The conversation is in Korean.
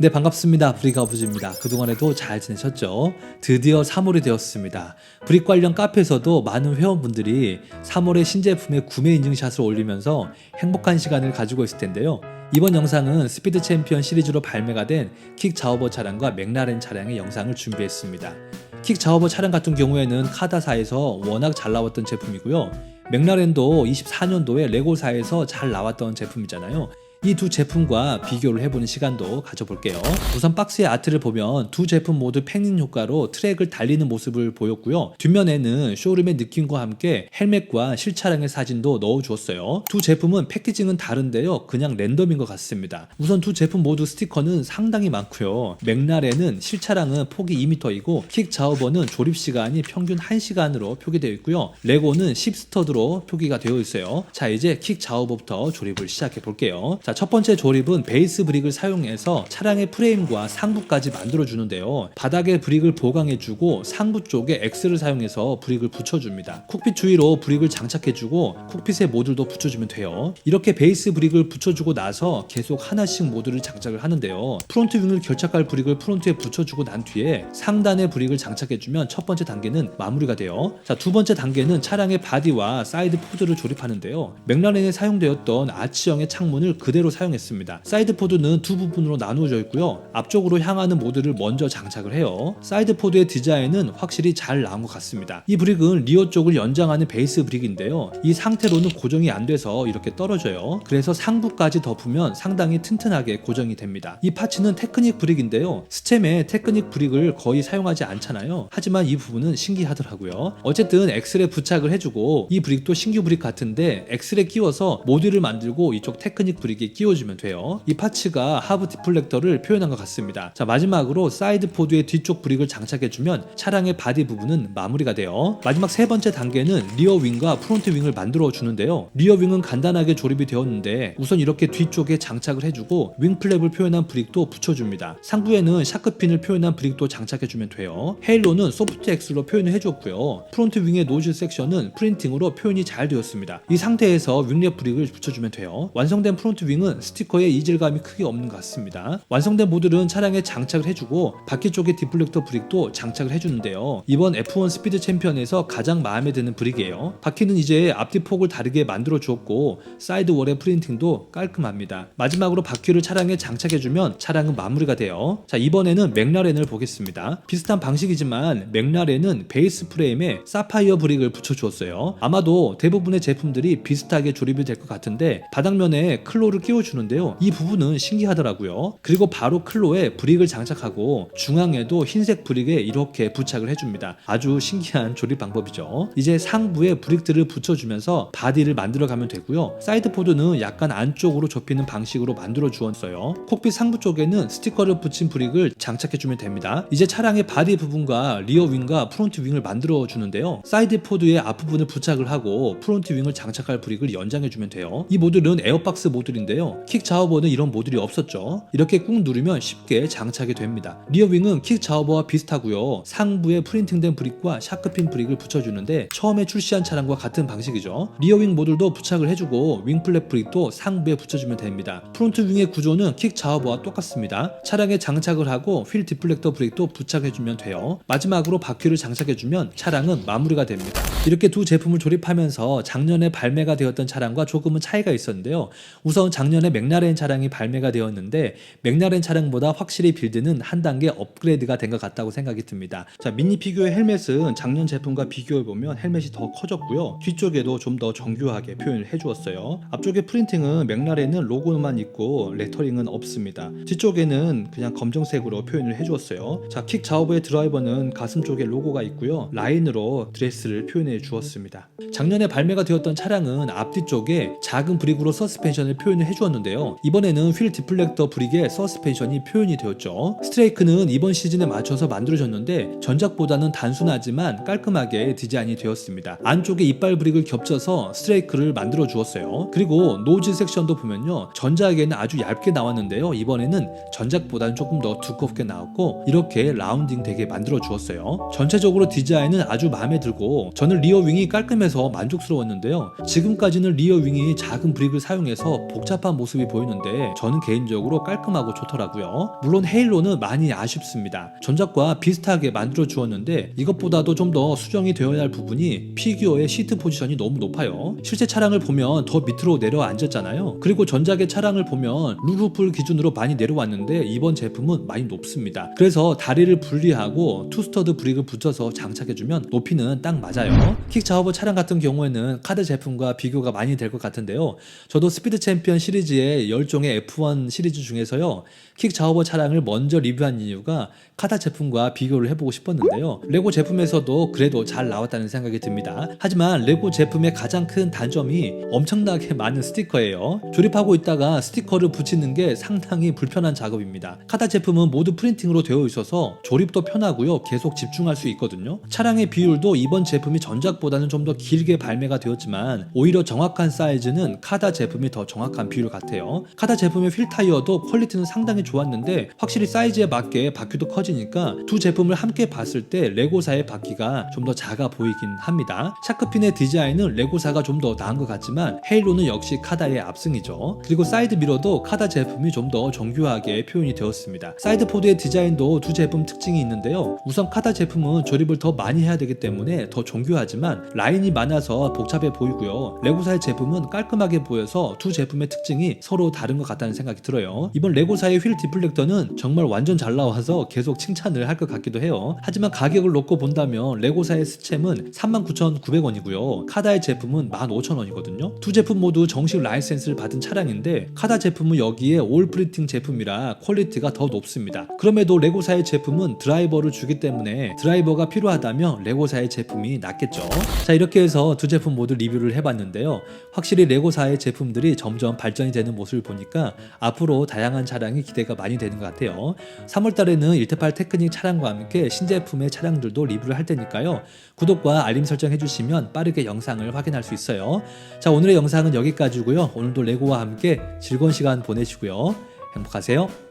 네, 반갑습니다. 브릭아버지입니다. 그동안에도 잘 지내셨죠? 드디어 3월이 되었습니다. 브릭 관련 카페에서도 많은 회원분들이 3월에 신제품의 구매 인증샷을 올리면서 행복한 시간을 가지고 있을 텐데요. 이번 영상은 스피드 챔피언 시리즈로 발매가 된 킥 자우버 차량과 맥라렌 차량의 영상을 준비했습니다. 킥 자우버 차량 같은 경우에는 카다사에서 워낙 잘 나왔던 제품이고요. 맥라렌도 24년도에 레고사에서 잘 나왔던 제품이잖아요. 이 두 제품과 비교를 해보는 시간도 가져볼게요. 우선 박스의 아트를 보면 두 제품 모두 팽링 효과로 트랙을 달리는 모습을 보였고요. 뒷면에는 쇼룸의 느낌과 함께 헬멧과 실차량의 사진도 넣어주었어요. 두 제품은 패키징은 다른데요. 그냥 랜덤인 것 같습니다. 우선 두 제품 모두 스티커는 상당히 많고요. 맥라렌은 실차량은 폭이 2m이고 킥 자우버는 조립시간이 평균 1시간으로 표기되어 있고요. 레고는 10스터드로 표기가 되어 있어요. 자, 이제 킥 자우버부터 조립을 시작해 볼게요. 자, 첫 번째 조립은 베이스 브릭을 사용해서 차량의 프레임과 상부까지 만들어주는데요. 바닥에 브릭을 보강해주고 상부 쪽에 X를 사용해서 브릭을 붙여줍니다. 콕핏 주위로 브릭을 장착해주고 콕핏의 모듈도 붙여주면 돼요. 이렇게 베이스 브릭을 붙여주고 나서 계속 하나씩 모듈을 장착을 하는데요. 프론트 윙을 결착할 브릭을 프론트에 붙여주고 난 뒤에 상단에 브릭을 장착해주면 첫 번째 단계는 마무리가 돼요. 자, 두 번째 단계는 차량의 바디와 사이드 포드를 조립하는데요. 맥라렌에 사용되었던 아치형의 창문을 그대로 사용했습니다. 사이드 포드는 두 부분으로 나누어져 있고요. 앞쪽으로 향하는 모듈을 먼저 장착을 해요. 사이드 포드의 디자인은 확실히 잘 나온 것 같습니다. 이 브릭은 리어 쪽을 연장하는 베이스 브릭인데요. 이 상태로는 고정이 안 돼서 이렇게 떨어져요. 그래서 상부까지 덮으면 상당히 튼튼하게 고정이 됩니다. 이 파츠는 테크닉 브릭인데요. 스템에 테크닉 브릭을 거의 사용하지 않잖아요. 하지만 이 부분은 신기하더라고요. 어쨌든 엑셀에 부착을 해주고 이 브릭도 신규 브릭 같은데 엑셀에 끼워서 모듈을 만들고 이쪽 테크닉 브릭에 끼워주면 돼요. 이 파츠가 하부 디플렉터를 표현한 것 같습니다. 자, 마지막으로 사이드 포드의 뒤쪽 브릭을 장착해주면 차량의 바디 부분은 마무리가 돼요. 마지막 세 번째 단계는 리어 윙과 프론트 윙을 만들어 주는데요. 리어 윙은 간단하게 조립이 되었는데 우선 이렇게 뒤쪽에 장착을 해주고 윙 플랩을 표현한 브릭도 붙여줍니다. 상부에는 샤크핀을 표현한 브릭도 장착해주면 돼요. 헤일로는 소프트 X로 표현을 해줬고요. 프론트 윙의 노즐 섹션은 프린팅으로 표현이 잘 되었습니다. 이 상태에서 윙랩 브릭을 붙여주면 돼요. 완성된 프론트 윙은 스티커에 이질감이 크게 없는 것 같습니다. 완성된 모듈은 차량에 장착을 해주고 바퀴 쪽에 디플렉터 브릭도 장착을 해주는데요. 이번 F1 스피드 챔피언에서 가장 마음에 드는 브릭이에요. 바퀴는 이제 앞뒤 폭을 다르게 만들어 주었고 사이드 월의 프린팅도 깔끔합니다. 마지막으로 바퀴를 차량에 장착해주면 차량은 마무리가 돼요. 자, 이번에는 맥라렌을 보겠습니다. 비슷한 방식이지만 맥라렌은 베이스 프레임에 사파이어 브릭을 붙여주었어요. 아마도 대부분의 제품들이 비슷하게 조립이 될 것 같은데 바닥면에 클로를 끼워주는데요. 이 부분은 신기하더라고요. 그리고 바로 클로에 브릭을 장착하고 중앙에도 흰색 브릭에 이렇게 부착을 해줍니다. 아주 신기한 조립 방법이죠. 이제 상부에 브릭들을 붙여주면서 바디를 만들어가면 되고요. 사이드 포드는 약간 안쪽으로 좁히는 방식으로 만들어 주었어요. 콕핏 상부 쪽에는 스티커를 붙인 브릭을 장착해주면 됩니다. 이제 차량의 바디 부분과 리어 윙과 프론트 윙을 만들어 주는데요. 사이드 포드의 앞부분을 부착을 하고 프론트 윙을 장착할 브릭을 연장해주면 돼요. 이 모듈은 에어박스 모듈인데요. 킥 자우버는 이런 모듈이 없었죠. 이렇게 꾹 누르면 쉽게 장착이 됩니다. 리어 윙은 킥 자우버와 비슷하고요. 상부에 프린팅된 브릭과 샤크핀 브릭을 붙여주는데 처음에 출시한 차량과 같은 방식이죠. 리어 윙 모듈도 부착을 해주고 윙 플랫 브릭도 상부에 붙여주면 됩니다. 프론트 윙의 구조는 킥 자우버와 똑같습니다. 차량에 장착을 하고 휠 디플렉터 브릭도 부착해주면 돼요. 마지막으로 바퀴를 장착해주면 차량은 마무리가 됩니다. 이렇게 두 제품을 조립하면서 작년에 발매가 되었던 차량과 조금은 차이가 있었는데요. 우선 작년에 맥라렌 차량이 발매가 되었는데 맥라렌 차량보다 확실히 빌드는 한 단계 업그레이드가 된 것 같다고 생각이 듭니다. 자, 미니 피규어의 헬멧은 작년 제품과 비교해보면 헬멧이 더 커졌고요. 뒤쪽에도 좀 더 정교하게 표현을 해주었어요. 앞쪽에 프린팅은 맥라렌은 로고만 있고 레터링은 없습니다. 뒤쪽에는 그냥 검정색으로 표현을 해주었어요. 자, 킥 자우버의 드라이버는 가슴 쪽에 로고가 있고요. 라인으로 드레스를 표현해 주었습니다. 작년에 발매가 되었던 차량은 앞뒤 쪽에 작은 브릭으로 서스펜션을 표현을 해주었는데요. 이번에는 휠 디플렉터 브릭에 서스펜션이 표현이 되었죠. 스트레이크는 이번 시즌에 맞춰서 만들어졌는데 전작보다는 단순하지만 깔끔하게 디자인이 되었습니다. 안쪽에 이빨 브릭을 겹쳐서 스트레이크를 만들어 주었어요. 그리고 노즐 섹션도 보면요. 전작에는 아주 얇게 나왔는데요. 이번에는 전작보다는 조금 더 두껍게 나왔고 이렇게 라운딩 되게 만들어 주었어요. 전체적으로 디자인은 아주 마음에 들고 저는 리어 윙이 깔끔해서 만족스러웠는데요. 지금까지는 리어 윙이 작은 브릭을 사용해서 복잡한 복잡한 모습이 보이는데 저는 개인적으로 깔끔하고 좋더라고요. 물론 헤일로는 많이 아쉽습니다. 전작과 비슷하게 만들어 주었는데 이것보다도 좀 더 수정이 되어야 할 부분이 피규어의 시트 포지션이 너무 높아요. 실제 차량을 보면 더 밑으로 내려앉았잖아요. 그리고 전작의 차량을 보면 루프풀 기준으로 많이 내려왔는데 이번 제품은 많이 높습니다. 그래서 다리를 분리하고 투스터드 브릭을 붙여서 장착해주면 높이는 딱 맞아요. 킥 자우버 차량 같은 경우에는 카드 제품과 비교가 많이 될 것 같은데요. 저도 스피드 챔피언 시리즈의 10종의 F1 시리즈 중에서요, 킥 자우버 차량을 먼저 리뷰한 이유가 카다 제품과 비교를 해보고 싶었는데요. 레고 제품에서도 그래도 잘 나왔다는 생각이 듭니다. 하지만 레고 제품의 가장 큰 단점이 엄청나게 많은 스티커예요. 조립하고 있다가 스티커를 붙이는 게 상당히 불편한 작업입니다. 카다 제품은 모두 프린팅으로 되어 있어서 조립도 편하고요, 계속 집중할 수 있거든요. 차량의 비율도 이번 제품이 전작보다는 좀 더 길게 발매가 되었지만 오히려 정확한 사이즈는 카다 제품이 더 정확한 비율 같아요. 카다 제품의 휠 타이어도 퀄리티는 상당히 좋았는데 확실히 사이즈에 맞게 바퀴도 커지니까 두 제품을 함께 봤을 때 레고사의 바퀴가 좀 더 작아 보이긴 합니다. 샤크핀의 디자인은 레고사가 좀 더 나은 것 같지만 헤일로는 역시 카다의 압승이죠. 그리고 사이드 미러도 카다 제품이 좀 더 정교하게 표현이 되었습니다. 사이드 포드의 디자인도 두 제품 특징이 있는데요. 우선 카다 제품은 조립을 더 많이 해야 되기 때문에 더 정교하지만 라인이 많아서 복잡해 보이고요. 레고사의 제품은 깔끔하게 보여서 두 제품의 특징이 서로 다른 것 같다는 생각이 들어요. 이번 레고사의 휠 디플렉터는 정말 완전 잘 나와서 계속 칭찬을 할 것 같기도 해요. 하지만 가격을 놓고 본다면 레고사의 스챔은 39,900원이고요. 카다의 제품은 15,000원이거든요. 두 제품 모두 정식 라이센스를 받은 차량인데 카다 제품은 여기에 올 프린팅 제품이라 퀄리티가 더 높습니다. 그럼에도 레고사의 제품은 드라이버를 주기 때문에 드라이버가 필요하다면 레고사의 제품이 낫겠죠. 자, 이렇게 해서 두 제품 모두 리뷰를 해봤는데요. 확실히 레고사의 제품들이 점점 발전이 되는 모습을 보니까 앞으로 다양한 차량이 기대가 많이 되는 것 같아요. 3월달에는 1대8 테크닉 차량과 함께 신제품의 차량들도 리뷰를 할 테니까요. 구독과 알림 설정 해주시면 빠르게 영상을 확인할 수 있어요. 자, 오늘의 영상은 여기까지고요. 오늘도 레고와 함께 즐거운 시간 보내시고요. 행복하세요.